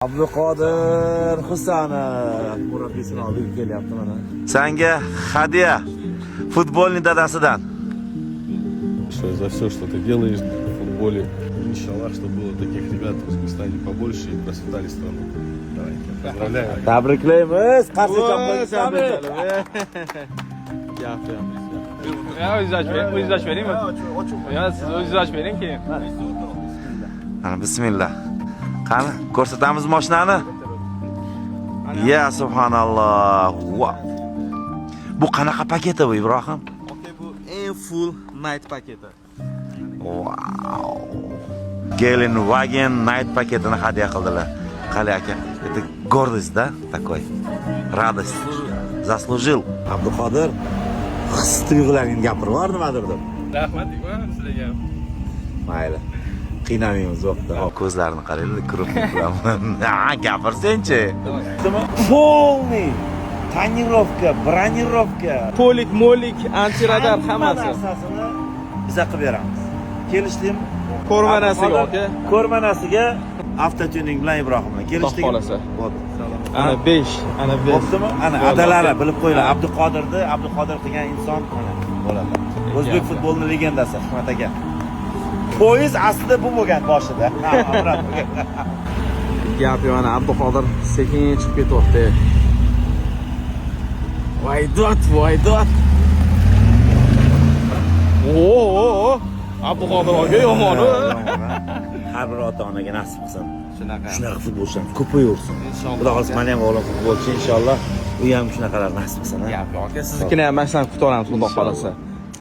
Abduqodir Husanov murabbiysining oldiga kelyapti mana. Senga hadya futbolning dadasidan. За все, что ты делаешь в футболе. Иншаллах, чтобы было таких ребят в Узбекистане побольше и процветали страну. Давай, поздравляю. Tabriklaymiz. Qarshi chapqizamiz. O'zingiz beringmi? Yo, siz o'zingiz bering keyin. Mana bismillah. Qani, ko'rsatamiz mashinani. Ya subhanalloh. Wow. Bu qanaqa paketi bu Ibrohim? Okay, bu eng full night paketi. Wow. Gelenwagen Night paketini hadya qildilar. Qali aka, это гордость, да, такой. Радость. Заслужил. Abduqodir his tuyg'ularingni gapirib yubor nimadir deb. Rahmat sizlarga. Mayli. Qiynamaymiz vaqtda. Ko'zlarini qaranglar, kirib qilaman. Ha, gapirsen-chi. Полный tonirovka, bronировка, Molik, antiradar hammasi. narsasini biza qilib beramiz. Kelishdingmi? Ko'rmanasiga aka. Ko'rmanasiga avtotuning bilan Ibrohim bilan kelishdingmi? Xohlasa. Bo'ldi. Ana 5, ana 5. Bo'ptimi? Ana adalari bilib qo'yinglar. Abduqodir qilgan inson mana bo'ladi. O'zbek futbolining legendasi Hikmat aka. Poyez aslida bu bo'lgan boshida. Gap yana Abduqodir sekin chiqib ketyapti. Voydot. Oo! Abduqodir aka yomoni. Har bir ota-onaga nasib qilsin. Shunaqa. futbolchilar ko'payaversin. Xudo xohlasa meni ham o'g'lim futbolchi inshaalloh. U ham shunaqalar nasib qilsin. Gap yo'q aka, siznikini ham mana shunaqa kutaveramiz, xudo xolasa.